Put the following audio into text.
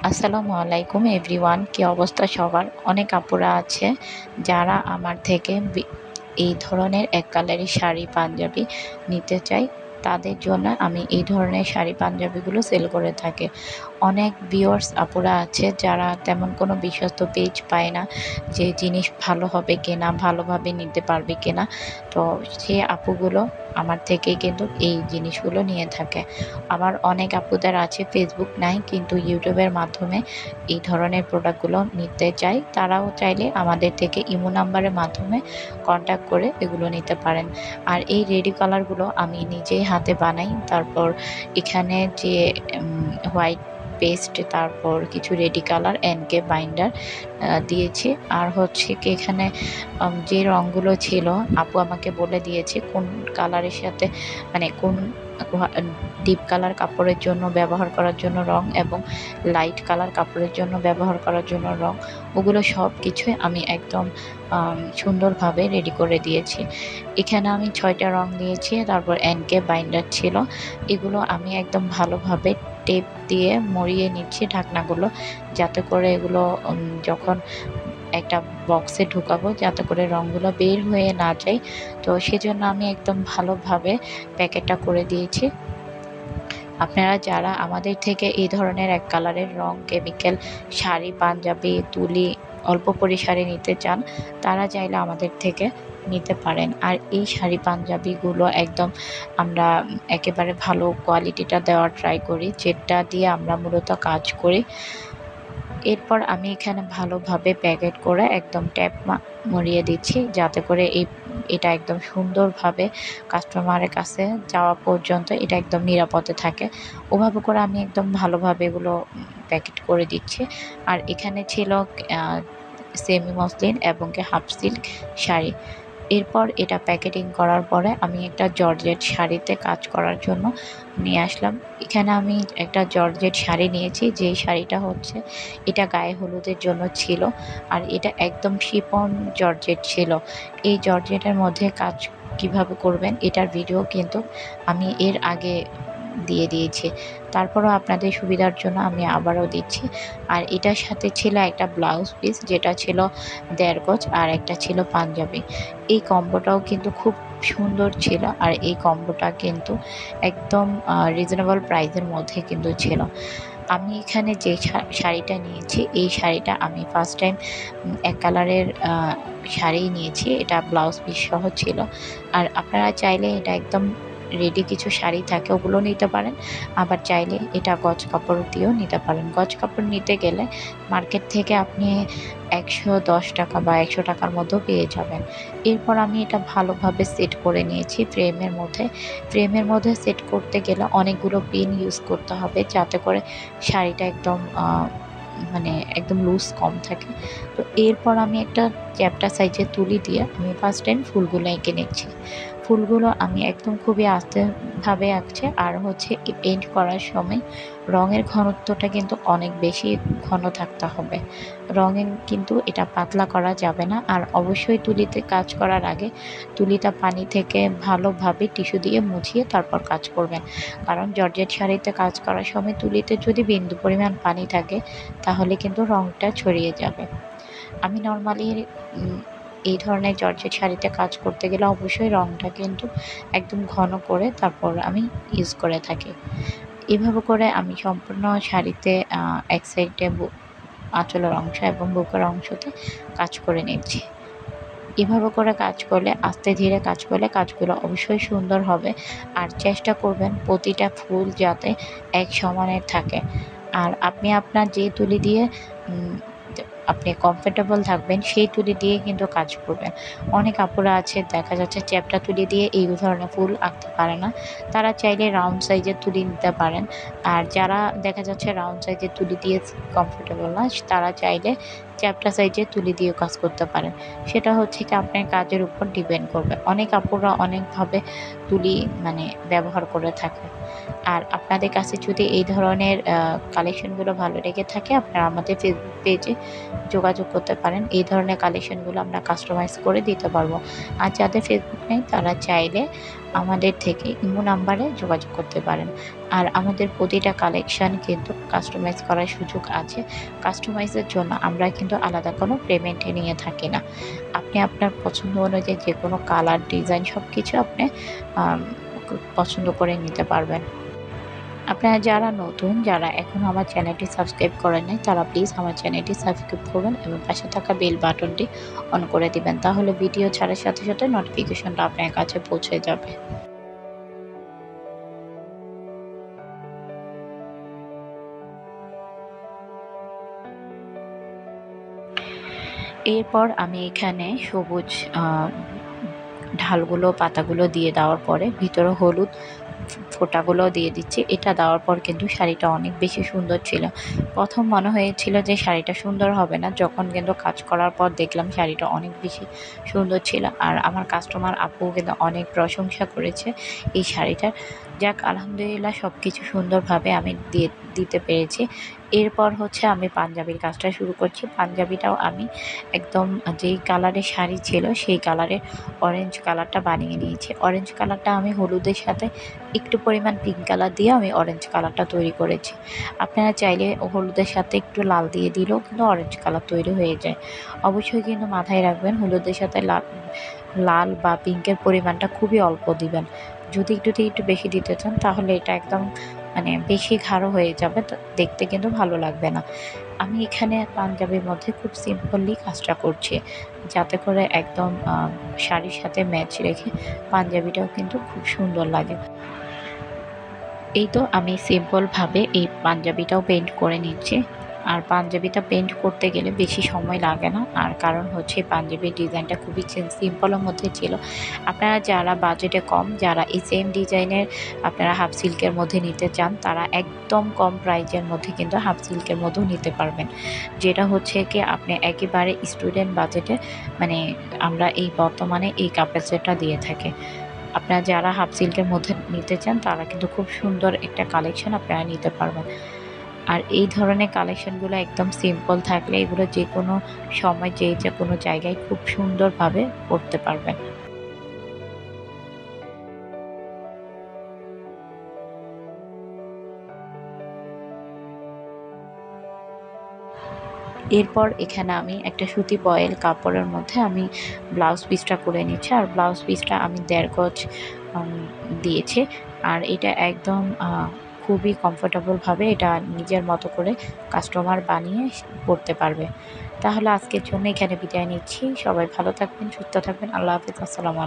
আসসালামু আলাইকুম এভরিওয়ান, কি অবস্থা সবার? অনেক আপুরা আছে যারা আমার থেকে এই ধরনের এক কালারের শাড়ি পাঞ্জাবি নিতে চাই। তাদের জন্য আমি এই ধরনের শাড়ি পাঞ্জাবিগুলো সেল করে থাকি। অনেক ভিউয়ার্স আপুরা আছে যারা তেমন কোনো বিশ্বস্ত পেজ পায় না যে জিনিস ভালো হবে কিনা, ভালোভাবে নিতে পারবে কিনা। তো সে আপুগুলো আমার থেকেই কিন্তু এই জিনিসগুলো নিয়ে থাকে। আবার অনেক আপুদের আছে ফেসবুক নাই কিন্তু ইউটিউবের মাধ্যমে এই ধরনের প্রোডাক্টগুলো নিতে চায়। তারাও চাইলে আমাদের থেকে ইমো নাম্বারের মাধ্যমে কন্ট্যাক্ট করে এগুলো নিতে পারেন। আর এই রেডি কালারগুলো আমি নিজেই হাতে বানাই। তারপর এখানে যে হোয়াইট পেস্ট, তারপর কিছু রেডি কালার এনকে বাইন্ডার দিয়েছি। আর হচ্ছে কি এখানে যে রঙগুলো ছিল আপু আমাকে বলে দিয়েছে কোন কালারের সাথে মানে কোন ডিপ কালার কাপড়ের জন্য ব্যবহার করার জন্য রং এবং লাইট কালার কাপড়ের জন্য ব্যবহার করার জন্য রং, ওগুলো সব কিছুই আমি একদম সুন্দরভাবে রেডি করে দিয়েছি। এখানে আমি 6টা রং দিয়েছি। তারপর এনকে বাইন্ডার ছিল, এগুলো আমি একদম ভালোভাবে টেপ দিয়ে মরিয়ে নিচ্ছি ঢাকনাগুলো, যাতে করে এগুলো যখন একটা বক্সে ঢুকাবো যাতে করে রঙগুলো বের হয়ে না যায়। তো সেজন্য আমি একদম ভালোভাবে প্যাকেটটা করে দিয়েছি। আপনারা যারা আমাদের থেকে এই ধরনের এক কালারের রং কেমিক্যাল শাড়ি পাঞ্জাবি তুলি অল্প পরিসরে নিতে চান, তারা চাইলে আমাদের থেকে নিতে পারেন। আর এই শাড়ি পাঞ্জাবিগুলো একদম আমরা একেবারে ভালো কোয়ালিটিটা দেওয়ার ট্রাই করি, যেটা দিয়ে আমরা মূলত কাজ করি। এরপর আমি এখানে ভালোভাবে প্যাকেট করে একদম ট্যাপ মরিয়ে দিচ্ছি, যাতে করে এটা একদম সুন্দরভাবে কাস্টমারের কাছে যাওয়া পর্যন্ত এটা একদম নিরাপদে থাকে। ওভাবে করে আমি একদম ভালোভাবে এগুলো প্যাকেট করে দিচ্ছি। আর এখানে ছিল সেমি মসলিন এবং হাফ সিল্ক শাড়ি। এরপর এটা প্যাকেটিং করার পরে আমি একটা জর্জেট শাড়িতে কাজ করার জন্য নিয়ে আসলাম। এখানে আমি একটা জর্জেট শাড়ি নিয়েছি, যেই শাড়িটা হচ্ছে এটা গায়ে হলুদের জন্য ছিল। আর এটা একদম শিফন জর্জেট ছিল। এই জর্জেটের মধ্যে কাজ কিভাবে করবেন এটার ভিডিও কিন্তু আমি এর আগে দিয়ে দিয়েছি। তারপরও আপনাদের সুবিধার জন্য আমি আবারও দিচ্ছি। আর এটার সাথে ছিল একটা ব্লাউজ পিস, যেটা ছিল 1.5 গজ, আর একটা ছিল পাঞ্জাবি। এই কম্বোটাও কিন্তু খুব সুন্দর ছিল। আর এই কম্বোটা কিন্তু একদম রিজনেবল প্রাইসের মধ্যে কিন্তু ছিল। আমি এখানে যে শাড়িটা নিয়েছি, এই শাড়িটা আমি ফার্স্ট টাইম এক কালারের শাড়ি নিয়েছি। এটা ব্লাউজ পিস সহ ছিল। আর আপনারা চাইলে এটা একদম রেডি কিছু শাড়ি থাকে ওগুলো নিতে পারেন। আবার চাইলে এটা গজ কাপড় দিয়েও নিতে পারেন। গজ কাপড় নিতে গেলে মার্কেট থেকে আপনি 110 টাকা বা 100 টাকার মধ্যেও পেয়ে যাবেন। এরপর আমি এটা ভালোভাবে সেট করে নিয়েছি ফ্রেমের মধ্যে। ফ্রেমের মধ্যে সেট করতে গেলে অনেকগুলো পিন ইউজ করতে হবে, যাতে করে শাড়িটা একদম মানে একদম লুজ কম থাকে। তো এরপর আমি একটা চ্যাপ্টা সাইজের তুলি দিয়ে আমি ফার্স্ট টাইম ফুলগুলো এঁকে নিচ্ছি। ফুলগুলো আমি একদম খুবই আস্তেভাবে আঁকছি। আর হচ্ছে এই পেইন্ট করার সময় রঙের ঘনত্বটা কিন্তু অনেক বেশি ঘন থাকতে হবে। রঙের কিন্তু এটা পাতলা করা যাবে না। আর অবশ্যই তুলিতে কাজ করার আগে তুলিটা পানি থেকে ভালোভাবে টিস্যু দিয়ে মুছিয়ে তারপর কাজ করবেন। কারণ জর্জেট শাড়িতে কাজ করার সময় তুলিতে যদি বিন্দু পরিমাণ পানি থাকে তাহলে কিন্তু রঙটা ছড়িয়ে যাবে। আমি নর্মালি এই ধরনের জর্জেট শাড়িতে কাজ করতে গেলে অবশ্যই রঙটা কিন্তু একদম ঘন করে তারপর আমি ইউজ করে থাকি। এভাবে করে আমি সম্পূর্ণ শাড়িতে এক সাইডে আঁচলের অংশ এবং বুকের অংশতে কাজ করে নিচ্ছি। এভাবে করে কাজ করলে, আস্তে ধীরে কাজ করলে কাজগুলো অবশ্যই সুন্দর হবে। আর চেষ্টা করবেন প্রতিটা ফুল যাতে এক সমানের থাকে। আর আপনি আপনার যে তুলি দিয়ে আপনি কমফোর্টেবল থাকবেন সেই তুলি দিয়ে কিন্তু কাজ করবেন। অনেক আপুরা আছে দেখা যাচ্ছে চ্যাপ্টা তুলি দিয়ে এই ধরনের ফুল আঁকতে পারে না, তারা চাইলে রাউন্ড সাইজের তুলি নিতে পারেন। আর যারা দেখা যাচ্ছে রাউন্ড সাইজের তুলি দিয়ে কমফোর্টেবল না, তারা চাইলে চ্যাপ্টা সাইজের তুলি দিয়েও কাজ করতে পারেন। সেটা হচ্ছে কি আপনার কাজের উপর ডিপেন্ড করবে। অনেক আপুরা অনেকভাবে তুলি ব্যবহার করে থাকে। আর আপনাদের কাছে যদি এই ধরনের কালেকশনগুলো ভালো লেগে থাকে, আপনারা আমাদের ফেসবুক পেজে যোগাযোগ করতে পারেন। এই ধরনের কালেকশনগুলো আমরা কাস্টমাইজ করে দিতে পারবো। আর যাদের ফেসবুক নেই তারা চাইলে আমাদের থেকে ইমো নাম্বারে যোগাযোগ করতে পারেন। আর আমাদের প্রতিটা কালেকশন কিন্তু কাস্টমাইজ করার সুযোগ আছে। কাস্টমাইজের জন্য আমরা কিন্তু আলাদা কোনো পেমেন্ট নিয়ে থাকি না। আপনি আপনার পছন্দ অনুযায়ী যেকোনো কালার, ডিজাইন সবকিছু আপনি আম পছন্দ করে নিতে পারবেন। আপনারা যারা নতুন, যারা এখনও আমার চ্যানেলটি সাবস্ক্রাইব করেন নাই, তারা প্লিজ আমার চ্যানেলটি সাবস্ক্রাইব করবেন এবং পাশে থাকা বেল বাটনটি অন করে দিবেন। তাহলে ভিডিও ছাড়ার সাথে সাথে নোটিফিকেশনটা আপনার কাছে পৌঁছে যাবে। এরপর আমি এখানে সবুজ আ ঢালগুলো, পাতাগুলো দিয়ে দেওয়ার পরে ভিতরে হলুদ ফোঁটাগুলো দিয়ে দিচ্ছি। এটা দেওয়ার পর কিন্তু শাড়িটা অনেক বেশি সুন্দর ছিল। প্রথম মনে হয়েছিল যে শাড়িটা সুন্দর হবে না, যখন কিন্তু কাজ করার পর দেখলাম শাড়িটা অনেক বেশি সুন্দর ছিল। আর আমার কাস্টমার আপুও কিন্তু অনেক প্রশংসা করেছে এই শাড়িটার। যাক আলহামদুলিল্লাহ, সবকিছু সুন্দরভাবে আমি দিতে পেরেছি। এরপর হচ্ছে আমি পাঞ্জাবির কাজটা শুরু করছি। পাঞ্জাবিটাও আমি একদম যেই কালারের শাড়ি ছিল সেই কালারের অরেঞ্জ কালারটা বানিয়ে নিয়েছি। অরেঞ্জ কালারটা আমি হলুদের সাথে একটু পরিমাণ পিঙ্ক কালার দিয়ে আমি অরেঞ্জ কালারটা তৈরি করেছি। আপনারা চাইলে হলুদের সাথে একটু লাল দিয়ে দিলেও কিন্তু অরেঞ্জ কালার তৈরি হয়ে যায়। অবশ্যই কিন্তু মাথায় রাখবেন, হলুদের সাথে লাল বা পিঙ্কের পরিমাণটা খুবই অল্প দিবেন। যদি একটু বেশি দিতে চান তাহলে এটা একদম মানে বেশি গাঢ় হয়ে যাবে, দেখতে কিন্তু ভালো লাগবে না। আমি এখানে পাঞ্জাবির মধ্যে খুব সিম্পলি কাজটা করছি, যাতে করে একদম শাড়ির সাথে ম্যাচ রেখে পাঞ্জাবিটাও কিন্তু খুব সুন্দর লাগে। এই তো আমি সিম্পলভাবে এই পাঞ্জাবিটাও পেইন্ট করে নিচ্ছি। আর পাঞ্জাবিটা পেইন্ট করতে গেলে বেশি সময় লাগে না। আর কারণ হচ্ছে পাঞ্জাবির ডিজাইনটা খুবই সিম্পলের মধ্যে ছিল। আপনারা যারা বাজেটে কম, যারা এই সেম ডিজাইনের আপনারা হাফ সিল্কের মধ্যে নিতে চান, তারা একদম কম প্রাইজের মধ্যে কিন্তু হাফ সিল্কের মধ্যেও নিতে পারবেন। যেটা হচ্ছে কি আপনি একেবারে স্টুডেন্ট বাজেটে, মানে আমরা এই বর্তমানে এই কাপড় সেটটা দিয়ে থাকি। আপনারা যারা হাফ সিল্কের মধ্যে নিতে চান তারা কিন্তু খুব সুন্দর একটা কালেকশন আপনারা নিতে পারবেন। আর এই ধরনের কালেকশনগুলো একদম সিম্পল থাকলে এগুলো যেকোনো সময় যে কোনো জায়গায় খুব সুন্দরভাবে পরতে পারবেন। এরপর এখানে আমি একটা সুতি বয়েল কাপড়ের মধ্যে আমি ব্লাউজ পিসটা করে নিচ্ছি। আর ব্লাউজ পিসটা আমি ১.৫ গজ দিয়েছি। আর এটা একদম খুবই কমফোর্টেবলভাবে এটা নিজের মতো করে কাস্টমার বানিয়ে পরতে পারবে। তাহলে আজকের জন্য এখানে বিদায় নিচ্ছি। সবাই ভালো থাকবেন, সুস্থ থাকবেন। আল্লাহ হাফেজ। আসসালামু আলাইকুম।